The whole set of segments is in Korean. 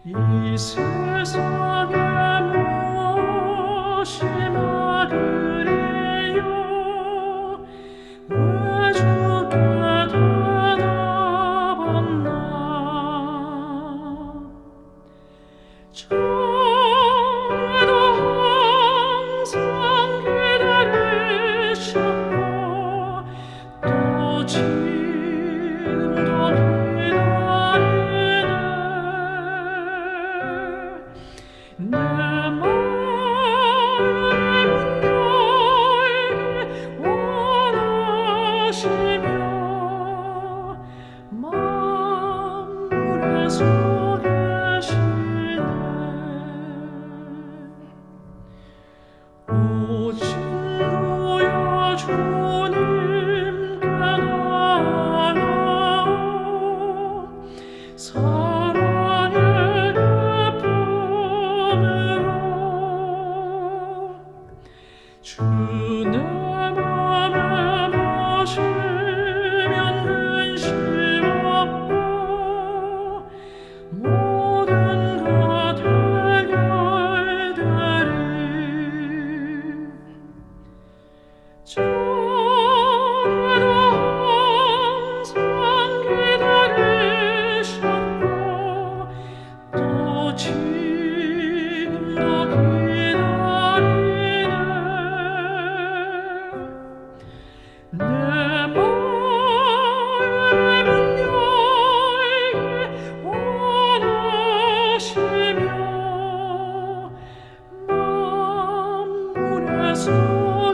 이 세상에 무엇이 많으리요 왜 주께 대답없나 전에도 항상 기다리셨고 또 지금도 내 마음은 너에게 원하시며 만물에서 계시네 오직 누야 주님께 나아가오 사랑의 주 내 맘에 모시면 근심 없고 모든 것 해결되리 전에도 항상 기다리셨고 또 지금도 내 마음은 너에게 원하시며 만물에서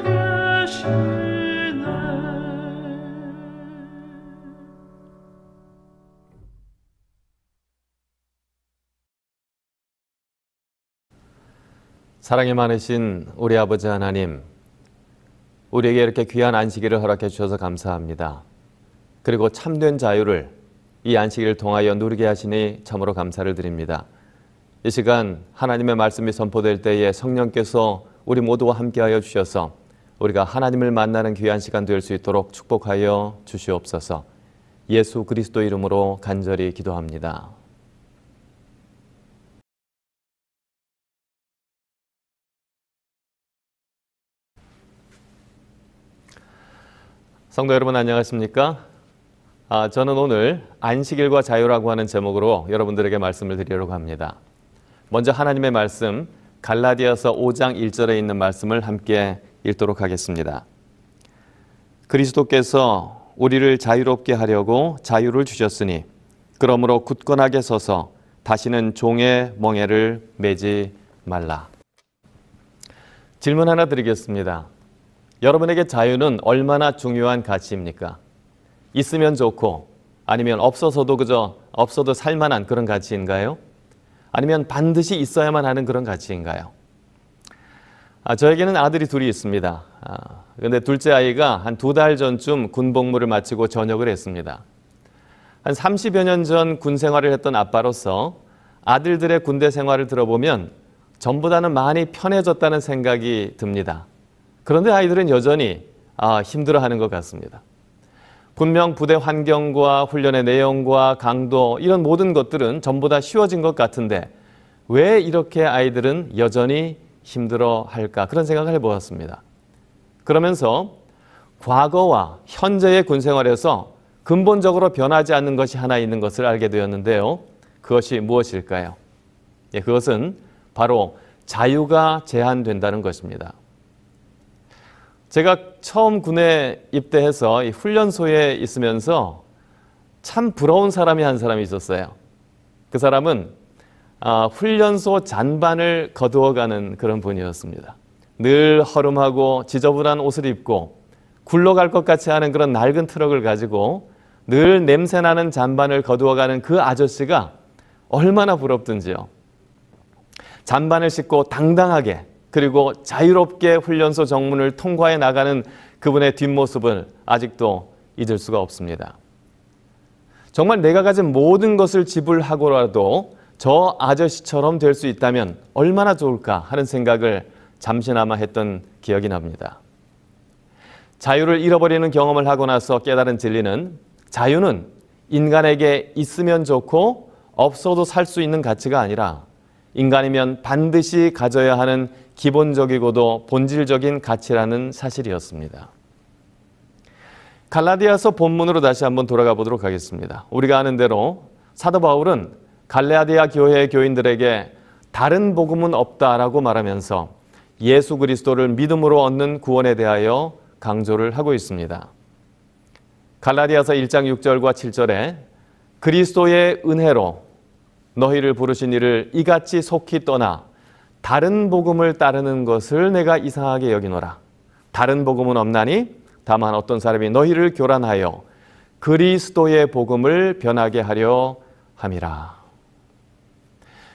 계시네 사랑이 많으신 우리 아버지 하나님, 우리에게 이렇게 귀한 안식일을 허락해 주셔서 감사합니다. 그리고 참된 자유를 이 안식일을 통하여 누리게 하시니 참으로 감사를 드립니다. 이 시간 하나님의 말씀이 선포될 때에 성령께서 우리 모두와 함께하여 주셔서 우리가 하나님을 만나는 귀한 시간 될 수 있도록 축복하여 주시옵소서. 예수 그리스도 이름으로 간절히 기도합니다. 성도 여러분 안녕하십니까? 저는 오늘 안식일과 자유라고 하는 제목으로 여러분들에게 말씀을 드리려고 합니다. 먼저 하나님의 말씀 갈라디아서 5장 1절에 있는 말씀을 함께 읽도록 하겠습니다. 그리스도께서 우리를 자유롭게 하려고 자유를 주셨으니 그러므로 굳건하게 서서 다시는 종의 멍에를 매지 말라. 질문 하나 드리겠습니다. 여러분에게 자유는 얼마나 중요한 가치입니까? 있으면 좋고 아니면 없어서도 그저 없어도 살만한 그런 가치인가요? 아니면 반드시 있어야만 하는 그런 가치인가요? 저에게는 아들이 둘이 있습니다. 근데 둘째 아이가 한 2달 전쯤 군복무를 마치고 전역을 했습니다. 한 30여 년 전 군 생활을 했던 아빠로서 아들들의 군대 생활을 들어보면 전보다는 많이 편해졌다는 생각이 듭니다. 그런데 아이들은 여전히 힘들어하는 것 같습니다. 분명 부대 환경과 훈련의 내용과 강도 이런 모든 것들은 전보다 쉬워진 것 같은데 왜 이렇게 아이들은 여전히 힘들어할까 그런 생각을 해보았습니다. 그러면서 과거와 현재의 군생활에서 근본적으로 변하지 않는 것이 하나 있는 것을 알게 되었는데요. 그것이 무엇일까요? 그것은 바로 자유가 제한된다는 것입니다. 제가 처음 군에 입대해서 이 훈련소에 있으면서 참 부러운 사람이 한 사람이 있었어요. 그 사람은 훈련소 잔반을 거두어가는 그런 분이었습니다. 늘 허름하고 지저분한 옷을 입고 굴러갈 것 같이 하는 그런 낡은 트럭을 가지고 늘 냄새나는 잔반을 거두어가는 그 아저씨가 얼마나 부럽든지요. 잔반을 싣고 당당하게 그리고 자유롭게 훈련소 정문을 통과해 나가는 그분의 뒷모습을 아직도 잊을 수가 없습니다. 정말 내가 가진 모든 것을 지불하고라도 저 아저씨처럼 될 수 있다면 얼마나 좋을까 하는 생각을 잠시나마 했던 기억이 납니다. 자유를 잃어버리는 경험을 하고 나서 깨달은 진리는 자유는 인간에게 있으면 좋고 없어도 살 수 있는 가치가 아니라 인간이면 반드시 가져야 하는 기본적이고도 본질적인 가치라는 사실이었습니다. 갈라디아서 본문으로 다시 한번 돌아가 보도록 하겠습니다. 우리가 아는 대로 사도 바울은 갈라디아 교회의 교인들에게 다른 복음은 없다라고 말하면서 예수 그리스도를 믿음으로 얻는 구원에 대하여 강조를 하고 있습니다. 갈라디아서 1장 6절과 7절에 그리스도의 은혜로 너희를 부르신 이를 이같이 속히 떠나 다른 복음을 따르는 것을 내가 이상하게 여기노라. 다른 복음은 없나니 다만 어떤 사람이 너희를 교란하여 그리스도의 복음을 변하게 하려 함이라.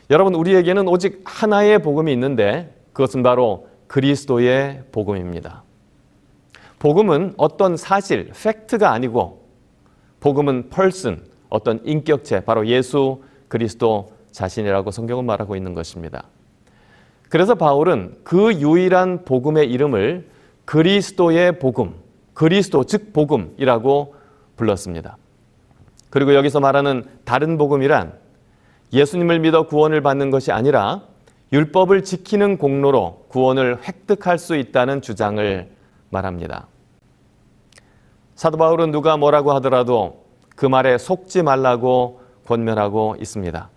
여러분, 우리에게는 오직 하나의 복음이 있는데 그것은 바로 그리스도의 복음입니다. 복음은 어떤 사실, 팩트가 아니고 복음은 person, 어떤 인격체, 바로 예수 그리스도 자신이라고 성경은 말하고 있는 것입니다. 그래서 바울은 그 유일한 복음의 이름을 그리스도의 복음, 그리스도 즉 복음이라고 불렀습니다. 그리고 여기서 말하는 다른 복음이란 예수님을 믿어 구원을 받는 것이 아니라 율법을 지키는 공로로 구원을 획득할 수 있다는 주장을 말합니다. 사도 바울은 누가 뭐라고 하더라도 그 말에 속지 말라고 권면하고 있습니다.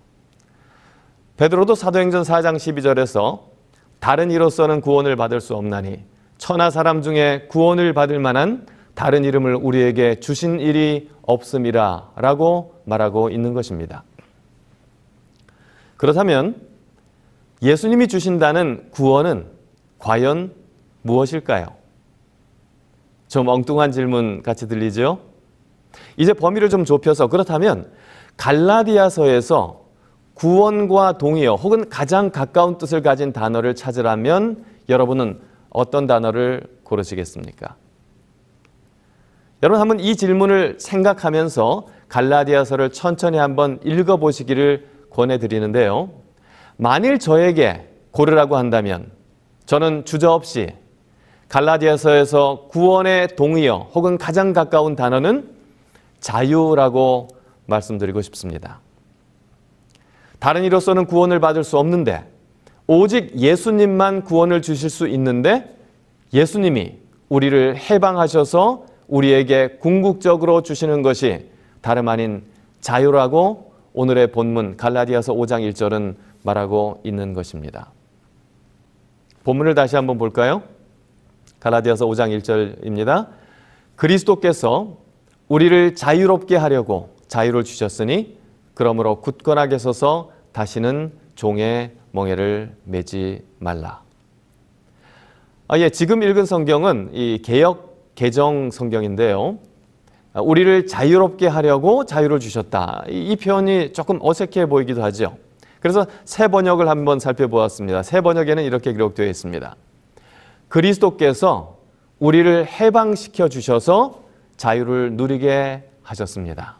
베드로도 사도행전 4장 12절에서 다른 이로서는 구원을 받을 수 없나니 천하 사람 중에 구원을 받을 만한 다른 이름을 우리에게 주신 일이 없음이라 라고 말하고 있는 것입니다. 그렇다면 예수님이 주신다는 구원은 과연 무엇일까요? 좀 엉뚱한 질문 같이 들리죠? 이제 범위를 좀 좁혀서 그렇다면 갈라디아서에서 구원과 동의어 혹은 가장 가까운 뜻을 가진 단어를 찾으라면 여러분은 어떤 단어를 고르시겠습니까? 여러분 한번 이 질문을 생각하면서 갈라디아서를 천천히 한번 읽어보시기를 권해드리는데요. 만일 저에게 고르라고 한다면 저는 주저없이 갈라디아서에서 구원의 동의어 혹은 가장 가까운 단어는 자유라고 말씀드리고 싶습니다. 다른 이로서는 구원을 받을 수 없는데 오직 예수님만 구원을 주실 수 있는데 예수님이 우리를 해방하셔서 우리에게 궁극적으로 주시는 것이 다름 아닌 자유라고 오늘의 본문 갈라디아서 5장 1절은 말하고 있는 것입니다. 본문을 다시 한번 볼까요? 갈라디아서 5장 1절입니다. 그리스도께서 우리를 자유롭게 하려고 자유를 주셨으니 그러므로 굳건하게 서서 다시는 종의 멍에를 매지 말라. 지금 읽은 성경은 이 개역 개정 성경인데요. 우리를 자유롭게 하려고 자유를 주셨다. 이 표현이 조금 어색해 보이기도 하죠. 그래서 새 번역을 한번 살펴보았습니다. 새 번역에는 이렇게 기록되어 있습니다. 그리스도께서 우리를 해방시켜 주셔서 자유를 누리게 하셨습니다.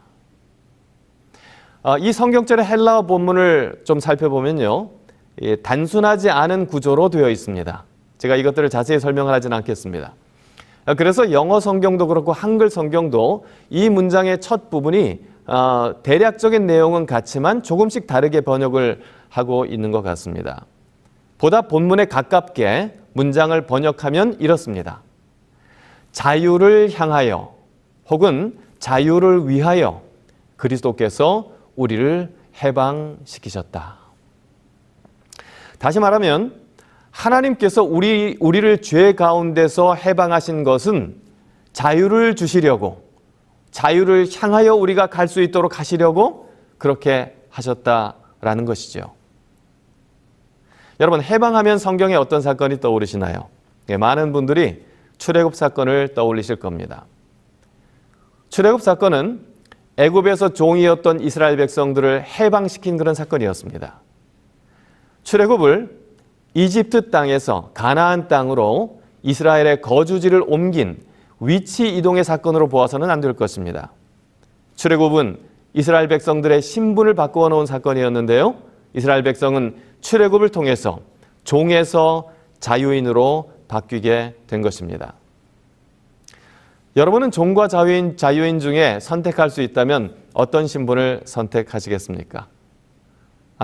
이 성경절의 헬라어 본문을 좀 살펴보면요. 단순하지 않은 구조로 되어 있습니다. 제가 이것들을 자세히 설명을 하지는 않겠습니다. 그래서 영어 성경도 그렇고 한글 성경도 이 문장의 첫 부분이 대략적인 내용은 같지만 조금씩 다르게 번역을 하고 있는 것 같습니다. 보다 본문에 가깝게 문장을 번역하면 이렇습니다. 자유를 향하여 혹은 자유를 위하여 그리스도께서 우리를 해방시키셨다. 다시 말하면 하나님께서 우리를 죄 가운데서 해방하신 것은 자유를 주시려고, 자유를 향하여 우리가 갈 수 있도록 하시려고 그렇게 하셨다라는 것이죠. 여러분, 해방하면 성경에 어떤 사건이 떠오르시나요? 많은 분들이 출애굽 사건을 떠올리실 겁니다. 출애굽 사건은 애굽에서 종이었던 이스라엘 백성들을 해방시킨 그런 사건이었습니다. 출애굽을 이집트 땅에서 가나안 땅으로 이스라엘의 거주지를 옮긴 위치 이동의 사건으로 보아서는 안 될 것입니다. 출애굽은 이스라엘 백성들의 신분을 바꾸어 놓은 사건이었는데요. 이스라엘 백성은 출애굽을 통해서 종에서 자유인으로 바뀌게 된 것입니다. 여러분은 종과 자유인 중에 선택할 수 있다면 어떤 신분을 선택하시겠습니까?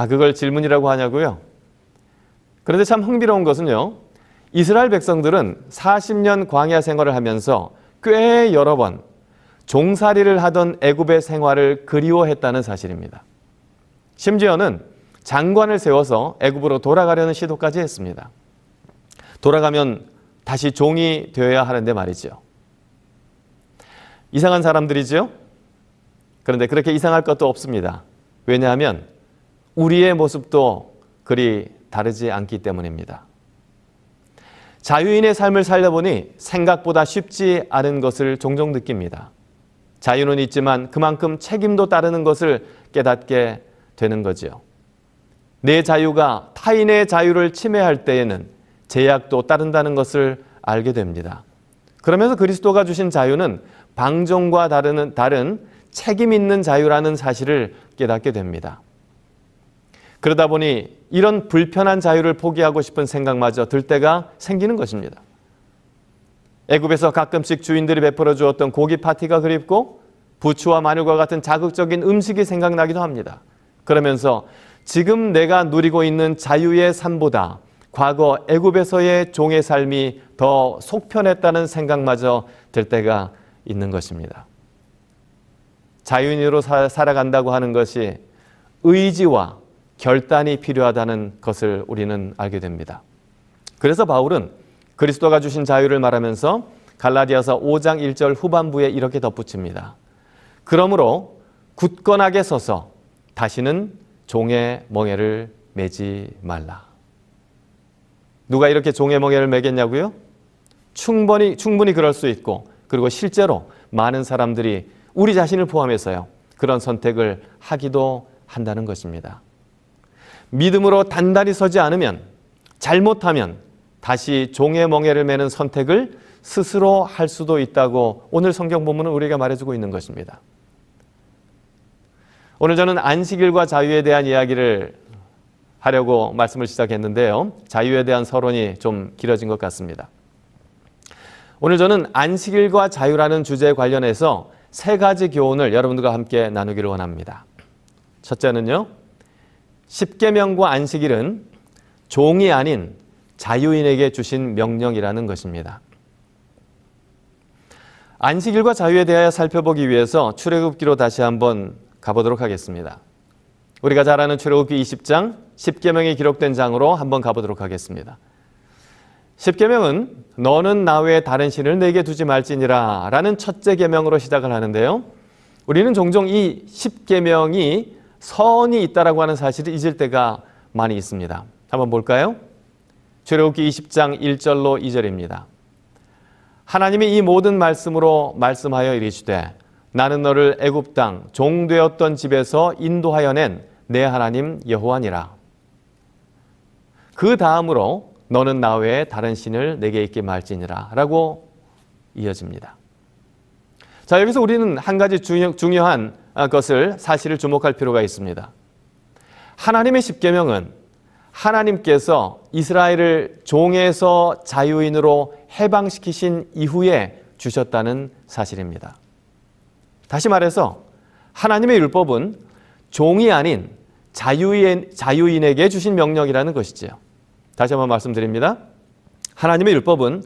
그걸 질문이라고 하냐고요? 그런데 참 흥미로운 것은요. 이스라엘 백성들은 40년 광야 생활을 하면서 꽤 여러 번 종살이를 하던 애굽의 생활을 그리워했다는 사실입니다. 심지어는 장관을 세워서 애굽으로 돌아가려는 시도까지 했습니다. 돌아가면 다시 종이 되어야 하는데 말이죠. 이상한 사람들이죠? 그런데 그렇게 이상할 것도 없습니다. 왜냐하면 우리의 모습도 그리 다르지 않기 때문입니다. 자유인의 삶을 살려보니 생각보다 쉽지 않은 것을 종종 느낍니다. 자유는 있지만 그만큼 책임도 따르는 것을 깨닫게 되는 거지요. 내 자유가 타인의 자유를 침해할 때에는 제약도 따른다는 것을 알게 됩니다. 그러면서 그리스도가 주신 자유는 방종과 다른 책임 있는 자유라는 사실을 깨닫게 됩니다. 그러다 보니 이런 불편한 자유를 포기하고 싶은 생각마저 들 때가 생기는 것입니다. 애굽에서 가끔씩 주인들이 베풀어 주었던 고기 파티가 그립고 부추와 마늘과 같은 자극적인 음식이 생각나기도 합니다. 그러면서 지금 내가 누리고 있는 자유의 삶보다 과거 애굽에서의 종의 삶이 더 속편했다는 생각마저 들 때가 있는 것입니다. 자유인으로 살아간다고 하는 것이 의지와 결단이 필요하다는 것을 우리는 알게 됩니다. 그래서 바울은 그리스도가 주신 자유를 말하면서 갈라디아서 5장 1절 후반부에 이렇게 덧붙입니다. 그러므로 굳건하게 서서 다시는 종의 멍에를 매지 말라. 누가 이렇게 종의 멍에를 매겠냐고요? 충분히 그럴 수 있고, 그리고 실제로 많은 사람들이 우리 자신을 포함해서요, 그런 선택을 하기도 한다는 것입니다. 믿음으로 단단히 서지 않으면, 잘못하면 다시 종의 멍에를 매는 선택을 스스로 할 수도 있다고 오늘 성경 본문은 우리가 말해주고 있는 것입니다. 오늘 저는 안식일과 자유에 대한 이야기를 하려고 말씀을 시작했는데요. 자유에 대한 서론이 좀 길어진 것 같습니다. 오늘 저는 안식일과 자유라는 주제에 관련해서 3가지 교훈을 여러분들과 함께 나누기를 원합니다. 첫째는요, 십계명과 안식일은 종이 아닌 자유인에게 주신 명령이라는 것입니다. 안식일과 자유에 대하여 살펴보기 위해서 출애굽기로 다시 한번 가보도록 하겠습니다. 우리가 잘 아는 출애굽기 20장 십계명이 기록된 장으로 한번 가보도록 하겠습니다. 십계명은 너는 나 외에 다른 신을 내게 두지 말지니라 라는 첫째 계명으로 시작을 하는데요. 우리는 종종 이 십계명이 선이 있다라고 하는 사실을 잊을 때가 많이 있습니다. 한번 볼까요? 출애굽기 20장 1절로 2절입니다. 하나님이 이 모든 말씀으로 말씀하여 이르시되 나는 너를 애굽 땅 종되었던 집에서 인도하여 낸 내 하나님 여호와니라. 그 다음으로 너는 나 외에 다른 신을 내게 있게 말지니라 라고 이어집니다. 자, 여기서 우리는 한 가지 중요한 사실을 주목할 필요가 있습니다. 하나님의 십계명은 하나님께서 이스라엘을 종에서 자유인으로 해방시키신 이후에 주셨다는 사실입니다. 다시 말해서 하나님의 율법은 종이 아닌 자유인에게 주신 명령이라는 것이지요. 다시 한번 말씀드립니다. 하나님의 율법은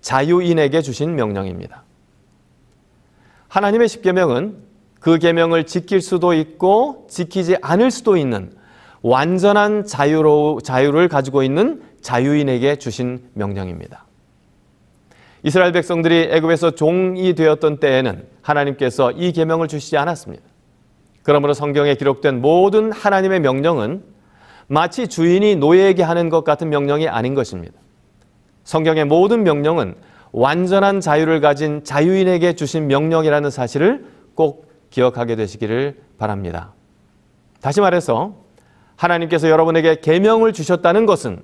자유인에게 주신 명령입니다. 하나님의 십계명은 그 계명을 지킬 수도 있고 지키지 않을 수도 있는 완전한 자유를 가지고 있는 자유인에게 주신 명령입니다. 이스라엘 백성들이 애굽에서 종이 되었던 때에는 하나님께서 이 계명을 주시지 않았습니다. 그러므로 성경에 기록된 모든 하나님의 명령은 마치 주인이 노예에게 하는 것 같은 명령이 아닌 것입니다. 성경의 모든 명령은 완전한 자유를 가진 자유인에게 주신 명령이라는 사실을 꼭 기억하게 되시기를 바랍니다. 다시 말해서 하나님께서 여러분에게 계명을 주셨다는 것은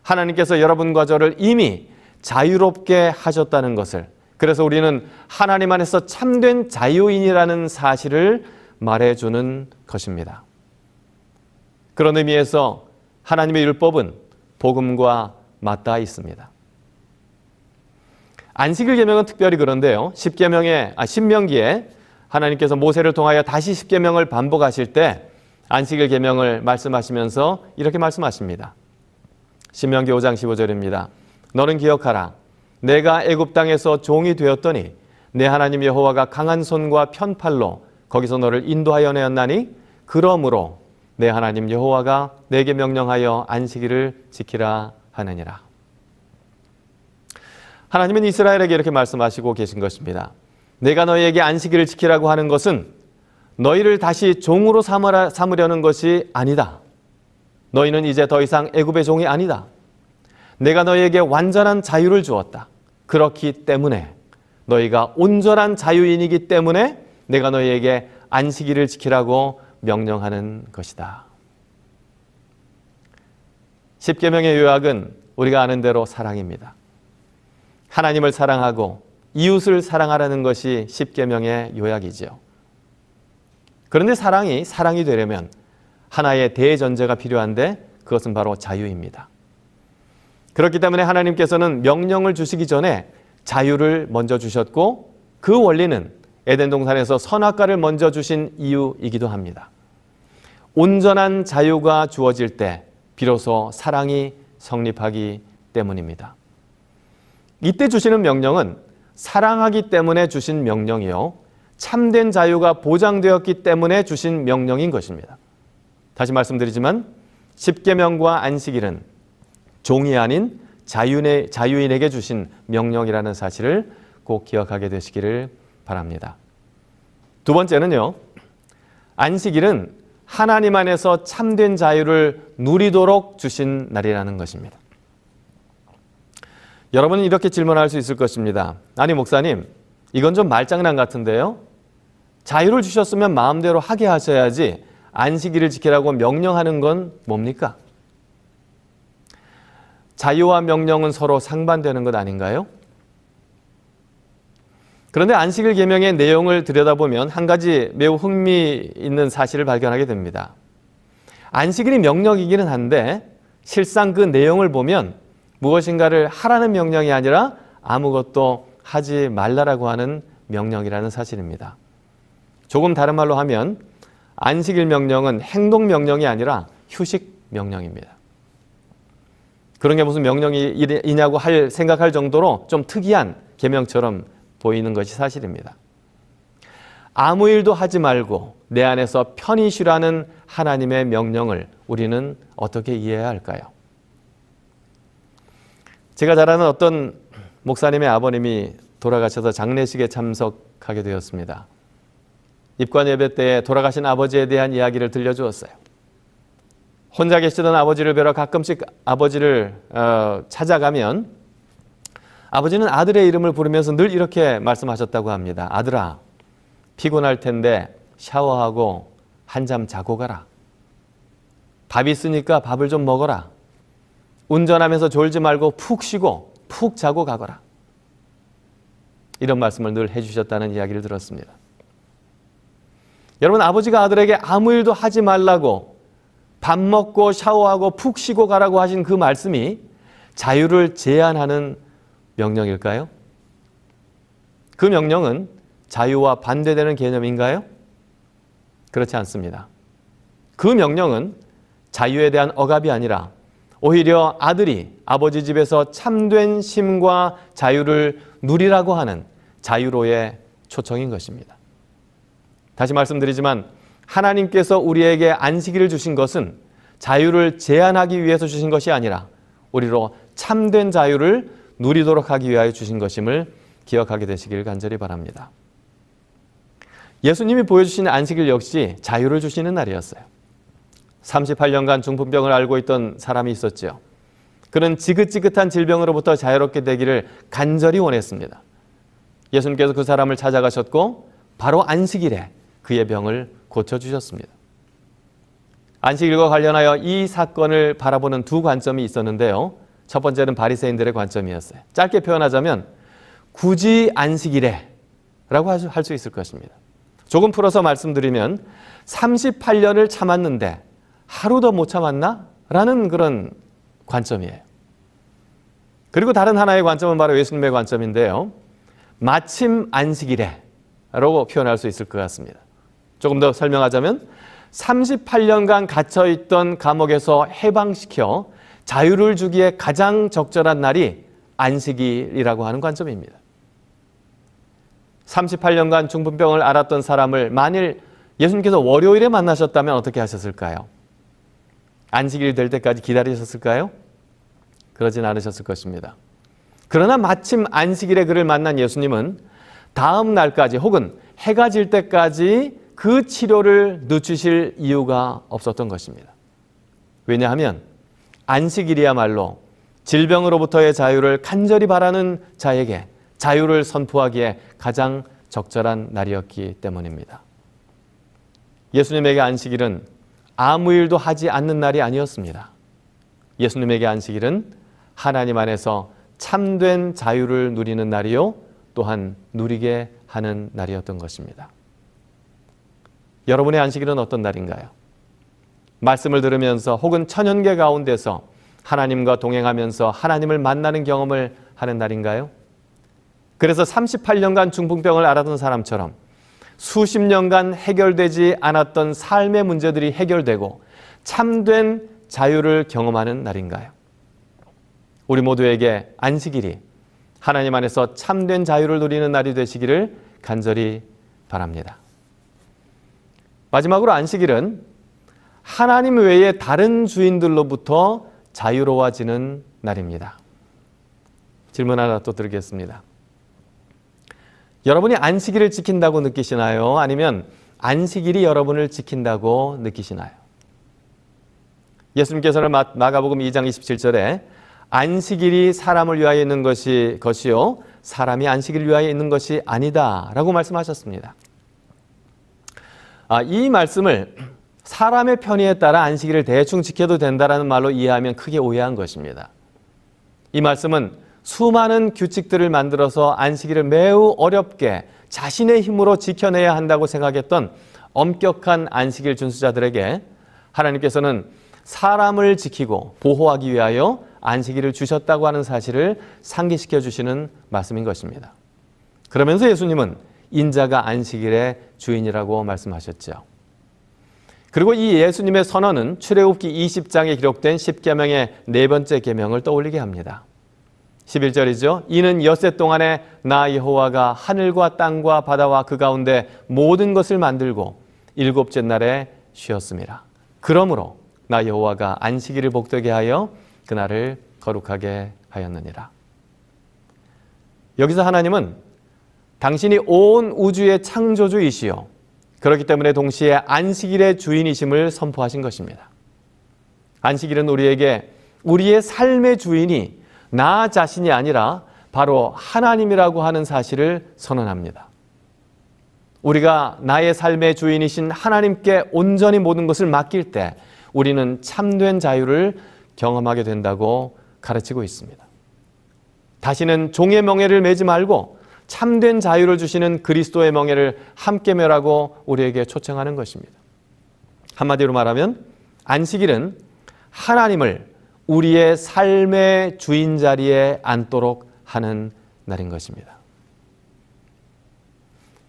하나님께서 여러분과 저를 이미 자유롭게 하셨다는 것을, 그래서 우리는 하나님 안에서 참된 자유인이라는 사실을 말해주는 것입니다. 그런 의미에서 하나님의 율법은 복음과 맞닿아 있습니다. 안식일 계명은 특별히 그런데요. 신명기에 하나님께서 모세를 통하여 다시 십계명을 반복하실 때 안식일 계명을 말씀하시면서 이렇게 말씀하십니다. 신명기 5장 15절입니다. 너는 기억하라. 내가 애굽 땅에서 종이 되었더니 내 하나님 여호와가 강한 손과 편팔로 거기서 너를 인도하여 내었나니 그러므로 내 하나님 여호와가 내게 명령하여 안식일을 지키라 하느니라. 하나님은 이스라엘에게 이렇게 말씀하시고 계신 것입니다. 내가 너희에게 안식일을 지키라고 하는 것은 너희를 다시 종으로 삼으려는 것이 아니다. 너희는 이제 더 이상 애굽의 종이 아니다. 내가 너희에게 완전한 자유를 주었다. 그렇기 때문에 너희가 온전한 자유인이기 때문에 내가 너희에게 안식일을 지키라고 명령하는 것이다. 십계명의 요약은 우리가 아는 대로 사랑입니다. 하나님을 사랑하고 이웃을 사랑하라는 것이 십계명의 요약이죠. 그런데 사랑이 되려면 하나의 대전제가 필요한데 그것은 바로 자유입니다. 그렇기 때문에 하나님께서는 명령을 주시기 전에 자유를 먼저 주셨고 그 원리는 에덴 동산에서 선악과를 먼저 주신 이유이기도 합니다. 온전한 자유가 주어질 때 비로소 사랑이 성립하기 때문입니다. 이때 주시는 명령은 사랑하기 때문에 주신 명령이요. 참된 자유가 보장되었기 때문에 주신 명령인 것입니다. 다시 말씀드리지만 십계명과 안식일은 종이 아닌 자유인에게 주신 명령이라는 사실을 꼭 기억하게 되시기를 바랍니다. 두 번째는요. 안식일은 하나님 안에서 참된 자유를 누리도록 주신 날이라는 것입니다. 여러분은 이렇게 질문할 수 있을 것입니다. 아니 목사님, 이건 좀 말장난 같은데요. 자유를 주셨으면 마음대로 하게 하셔야지 안식일을 지키라고 명령하는 건 뭡니까? 자유와 명령은 서로 상반되는 것 아닌가요? 그런데 안식일 계명의 내용을 들여다보면 한 가지 매우 흥미있는 사실을 발견하게 됩니다. 안식일이 명령이기는 한데 실상 그 내용을 보면 무엇인가를 하라는 명령이 아니라 아무것도 하지 말라라고 하는 명령이라는 사실입니다. 조금 다른 말로 하면 안식일 명령은 행동 명령이 아니라 휴식 명령입니다. 그런 게 무슨 명령이냐고 생각할 정도로 좀 특이한 계명처럼 보이는 것이 사실입니다. 아무 일도 하지 말고 내 안에서 편히 쉬라는 하나님의 명령을 우리는 어떻게 이해해야 할까요? 제가 잘 아는 어떤 목사님의 아버님이 돌아가셔서 장례식에 참석하게 되었습니다. 입관 예배 때 돌아가신 아버지에 대한 이야기를 들려주었어요. 혼자 계시던 아버지를 뵈러 가끔씩 아버지를 찾아가면 아버지는 아들의 이름을 부르면서 늘 이렇게 말씀하셨다고 합니다. 아들아, 피곤할 텐데 샤워하고 한잠 자고 가라. 밥 있으니까 밥을 좀 먹어라. 운전하면서 졸지 말고 푹 쉬고 푹 자고 가거라. 이런 말씀을 늘 해주셨다는 이야기를 들었습니다. 여러분, 아버지가 아들에게 아무 일도 하지 말라고 밥 먹고 샤워하고 푹 쉬고 가라고 하신 그 말씀이 자유를 제한하는 명령일까요? 그 명령은 자유와 반대되는 개념인가요? 그렇지 않습니다. 그 명령은 자유에 대한 억압이 아니라 오히려 아들이 아버지 집에서 참된 쉼과 자유를 누리라고 하는 자유로의 초청인 것입니다. 다시 말씀드리지만 하나님께서 우리에게 안식일을 주신 것은 자유를 제한하기 위해서 주신 것이 아니라 우리로 참된 자유를 누리도록 하기 위하여 주신 것임을 기억하게 되시길 간절히 바랍니다. 예수님이 보여주신 안식일 역시 자유를 주시는 날이었어요. 38년간 중풍병을 앓고 있던 사람이 있었죠. 그는 지긋지긋한 질병으로부터 자유롭게 되기를 간절히 원했습니다. 예수님께서 그 사람을 찾아가셨고 바로 안식일에 그의 병을 고쳐주셨습니다. 안식일과 관련하여 이 사건을 바라보는 두 관점이 있었는데요. 첫 번째는 바리새인들의 관점이었어요. 짧게 표현하자면 굳이 안식일에 라고 할 수 있을 것입니다. 조금 풀어서 말씀드리면 38년을 참았는데 하루 더 못 참았나? 라는 그런 관점이에요. 그리고 다른 하나의 관점은 바로 예수님의 관점인데요. 마침 안식일에라고 표현할 수 있을 것 같습니다. 조금 더 설명하자면 38년간 갇혀있던 감옥에서 해방시켜 자유를 주기에 가장 적절한 날이 안식일이라고 하는 관점입니다. 38년간 중풍병을 앓았던 사람을 만일 예수님께서 월요일에 만나셨다면 어떻게 하셨을까요? 안식일이 될 때까지 기다리셨을까요? 그러진 않으셨을 것입니다. 그러나 마침 안식일에 그를 만난 예수님은 다음 날까지 혹은 해가 질 때까지 그 치료를 늦추실 이유가 없었던 것입니다. 왜냐하면 안식일이야말로 질병으로부터의 자유를 간절히 바라는 자에게 자유를 선포하기에 가장 적절한 날이었기 때문입니다. 예수님에게 안식일은 아무 일도 하지 않는 날이 아니었습니다. 예수님에게 안식일은 하나님 안에서 참된 자유를 누리는 날이요, 또한 누리게 하는 날이었던 것입니다. 여러분의 안식일은 어떤 날인가요? 말씀을 들으면서 혹은 천연계 가운데서 하나님과 동행하면서 하나님을 만나는 경험을 하는 날인가요? 그래서 38년간 중풍병을 앓았던 사람처럼 수십 년간 해결되지 않았던 삶의 문제들이 해결되고 참된 자유를 경험하는 날인가요? 우리 모두에게 안식일이 하나님 안에서 참된 자유를 누리는 날이 되시기를 간절히 바랍니다. 마지막으로 안식일은 하나님 외에 다른 주인들로부터 자유로워지는 날입니다. 질문 하나 또 드리겠습니다. 여러분이 안식일을 지킨다고 느끼시나요? 아니면 안식일이 여러분을 지킨다고 느끼시나요? 예수님께서는 마가복음 2장 27절에 안식일이 사람을 위하여 있는 것이요 사람이 안식일을 위하여 있는 것이 아니다 라고 말씀하셨습니다. 이 말씀을 사람의 편의에 따라 안식일을 대충 지켜도 된다는 말로 이해하면 크게 오해한 것입니다. 이 말씀은 수많은 규칙들을 만들어서 안식일을 매우 어렵게 자신의 힘으로 지켜내야 한다고 생각했던 엄격한 안식일 준수자들에게 하나님께서는 사람을 지키고 보호하기 위하여 안식일을 주셨다고 하는 사실을 상기시켜 주시는 말씀인 것입니다. 그러면서 예수님은 인자가 안식일의 주인이라고 말씀하셨죠. 그리고 이 예수님의 선언은 출애굽기 20장에 기록된 10계명의 네 번째 계명을 떠올리게 합니다. 11절이죠. 이는 엿새 동안에 나 여호와가 하늘과 땅과 바다와 그 가운데 모든 것을 만들고 일곱째 날에 쉬었음이라. 그러므로 나 여호와가 안식일을 복되게 하여 그날을 거룩하게 하였느니라. 여기서 하나님은 당신이 온 우주의 창조주이시요 그렇기 때문에 동시에 안식일의 주인이심을 선포하신 것입니다. 안식일은 우리에게 우리의 삶의 주인이 나 자신이 아니라 바로 하나님이라고 하는 사실을 선언합니다. 우리가 나의 삶의 주인이신 하나님께 온전히 모든 것을 맡길 때 우리는 참된 자유를 경험하게 된다고 가르치고 있습니다. 다시는 종의 멍에를 매지 말고 참된 자유를 주시는 그리스도의 멍에를 함께 매라고 우리에게 초청하는 것입니다. 한마디로 말하면 안식일은 하나님을 우리의 삶의 주인 자리에 앉도록 하는 날인 것입니다.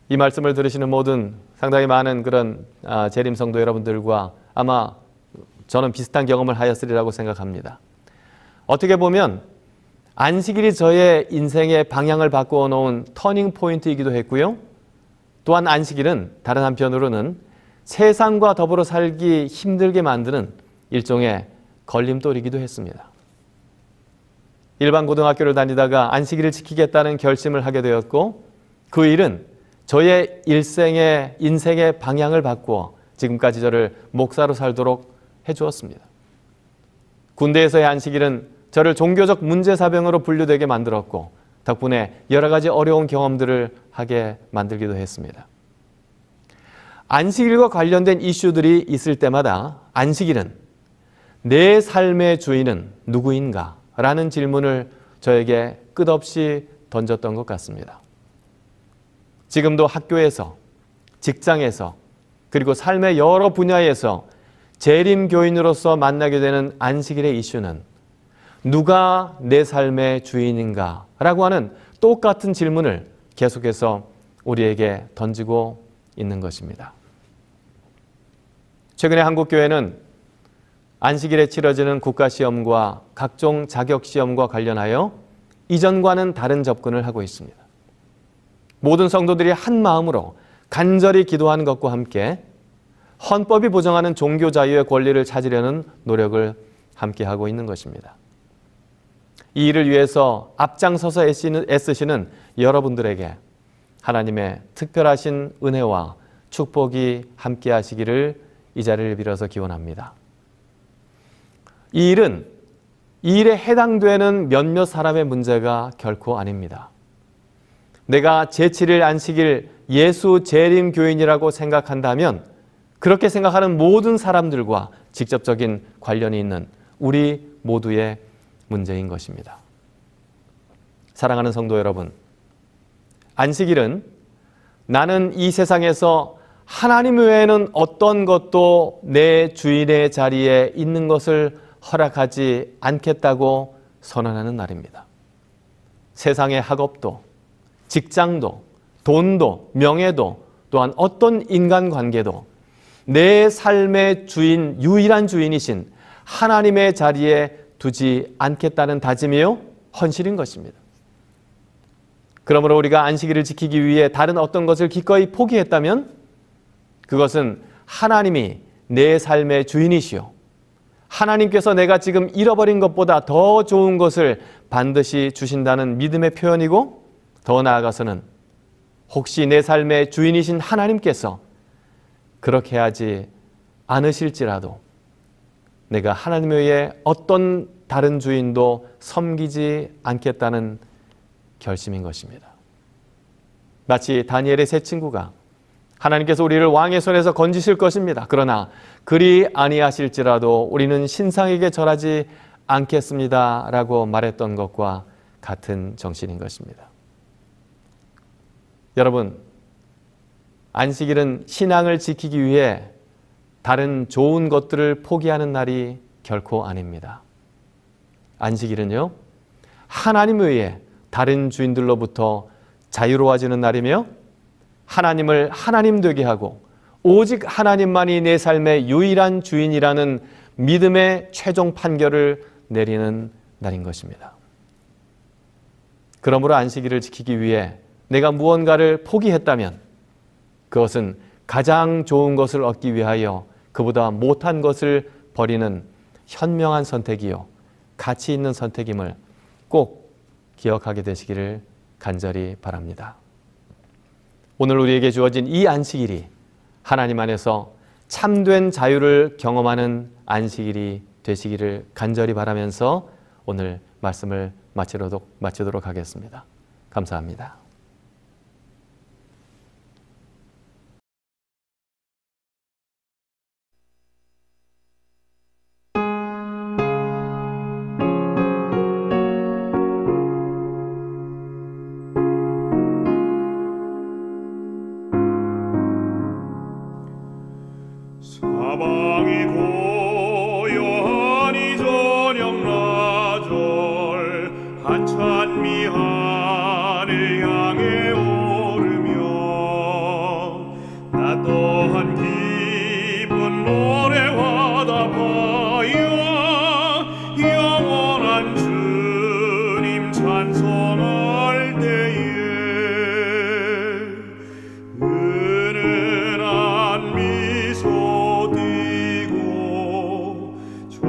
이 말씀을 들으시는 모든 상당히 많은 그런 재림 성도 여러분들과 아마 저는 비슷한 경험을 하였으리라고 생각합니다. 어떻게 보면 안식일이 저의 인생의 방향을 바꾸어 놓은 터닝 포인트이기도 했고요. 또한 안식일은 다른 한편으로는 세상과 더불어 살기 힘들게 만드는 일종의 걸림돌이기도 했습니다. 일반 고등학교를 다니다가 안식일을 지키겠다는 결심을 하게 되었고 그 일은 저의 인생의 방향을 바꾸어 지금까지 저를 목사로 살도록 해주었습니다. 군대에서의 안식일은 저를 종교적 문제사병으로 분류되게 만들었고 덕분에 여러 가지 어려운 경험들을 하게 만들기도 했습니다. 안식일과 관련된 이슈들이 있을 때마다 안식일은 내 삶의 주인은 누구인가? 라는 질문을 저에게 끝없이 던졌던 것 같습니다. 지금도 학교에서, 직장에서, 그리고 삶의 여러 분야에서 재림교인으로서 만나게 되는 안식일의 이슈는 누가 내 삶의 주인인가? 라고 하는 똑같은 질문을 계속해서 우리에게 던지고 있는 것입니다. 최근에 한국교회는 안식일에 치러지는 국가시험과 각종 자격시험과 관련하여 이전과는 다른 접근을 하고 있습니다. 모든 성도들이 한 마음으로 간절히 기도하는 것과 함께 헌법이 보장하는 종교 자유의 권리를 찾으려는 노력을 함께 하고 있는 것입니다. 이 일을 위해서 앞장서서 애쓰시는 여러분들에게 하나님의 특별하신 은혜와 축복이 함께 하시기를 이 자리를 빌어서 기원합니다. 이 일에 해당되는 몇몇 사람의 문제가 결코 아닙니다. 내가 제7일 안식일 예수 재림 교인이라고 생각한다면 그렇게 생각하는 모든 사람들과 직접적인 관련이 있는 우리 모두의 문제인 것입니다. 사랑하는 성도 여러분, 안식일은 나는 이 세상에서 하나님 외에는 어떤 것도 내 주인의 자리에 있는 것을 허락하지 않겠다고 선언하는 날입니다. 세상의 학업도, 직장도, 돈도, 명예도, 또한 어떤 인간관계도 내 삶의 주인, 유일한 주인이신 하나님의 자리에 두지 않겠다는 다짐이요, 헌신인 것입니다. 그러므로 우리가 안식일을 지키기 위해 다른 어떤 것을 기꺼이 포기했다면 그것은 하나님이 내 삶의 주인이시오, 하나님께서 내가 지금 잃어버린 것보다 더 좋은 것을 반드시 주신다는 믿음의 표현이고, 더 나아가서는 혹시 내 삶의 주인이신 하나님께서 그렇게 하지 않으실지라도 내가 하나님 외에 어떤 다른 주인도 섬기지 않겠다는 결심인 것입니다. 마치 다니엘의 세 친구가 하나님께서 우리를 왕의 손에서 건지실 것입니다. 그러나 그리 아니하실지라도 우리는 신상에게 절하지 않겠습니다 라고 말했던 것과 같은 정신인 것입니다. 여러분, 안식일은 신앙을 지키기 위해 다른 좋은 것들을 포기하는 날이 결코 아닙니다. 안식일은요, 하나님 외에 다른 주인들로부터 자유로워지는 날이며 하나님을 하나님 되게 하고 오직 하나님만이 내 삶의 유일한 주인이라는 믿음의 최종 판결을 내리는 날인 것입니다. 그러므로 안식일을 지키기 위해 내가 무언가를 포기했다면 그것은 가장 좋은 것을 얻기 위하여 그보다 못한 것을 버리는 현명한 선택이요, 가치 있는 선택임을 꼭 기억하게 되시기를 간절히 바랍니다. 오늘 우리에게 주어진 이 안식일이 하나님 안에서 참된 자유를 경험하는 안식일이 되시기를 간절히 바라면서 오늘 말씀을 마치도록 하겠습니다. 감사합니다. 사방이 고요한 이 저녁 나절 한찬 미하늘 향해 오르며 나 또한 기쁜 노래와 답하여 영원한 주님 찬송할 때에 은은한 미소 띠고 저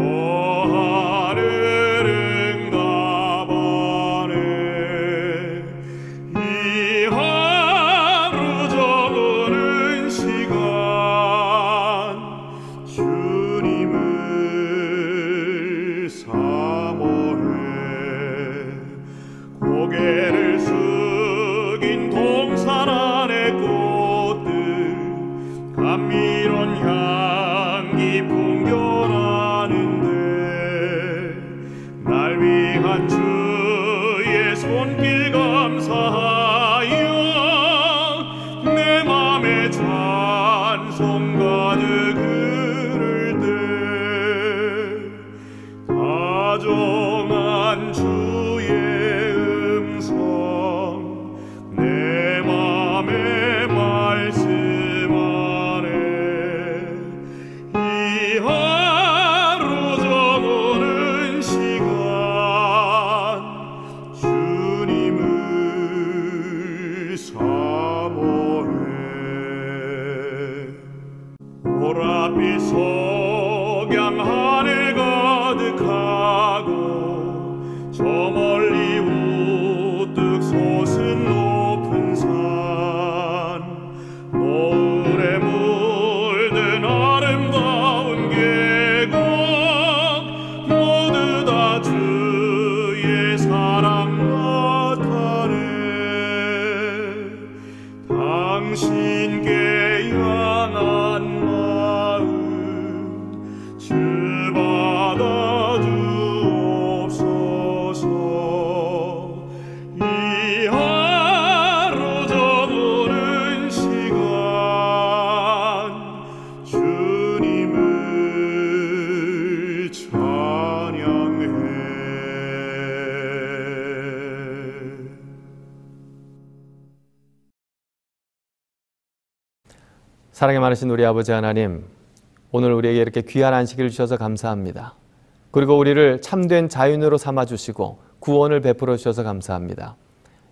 하늘 응답하네. 이 하루 적은 시간 주님을 사모해. 고개를 숙인 동산 안의 꽃들 감미로운 향기 풍겨나는데 날 위한 주의 손길 감사하여 내 맘에 찬송 가득 흐를 때 다정한 보랏빛 석양 하늘 가득하고 저 멀리 우뚝 솟은 높은 산 노을에 물든 아름다운 계곡 모두 다 주의 사랑 나타내 당신께 향한 마음 주 받아주옵소서. 이 하루 저무는 시간 주님을 찬양해. 사랑이 많으신 우리 아버지 하나님, 오늘 우리에게 이렇게 귀한 안식일을 주셔서 감사합니다. 그리고 우리를 참된 자유인으로 삼아주시고 구원을 베풀어 주셔서 감사합니다.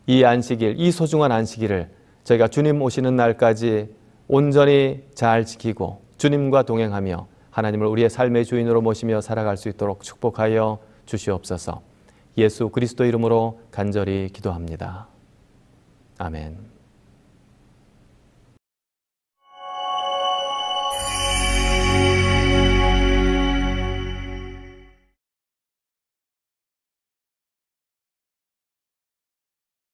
이 안식일, 이 소중한 안식일을 저희가 주님 오시는 날까지 온전히 잘 지키고 주님과 동행하며 하나님을 우리의 삶의 주인으로 모시며 살아갈 수 있도록 축복하여 주시옵소서. 예수 그리스도 이름으로 간절히 기도합니다. 아멘.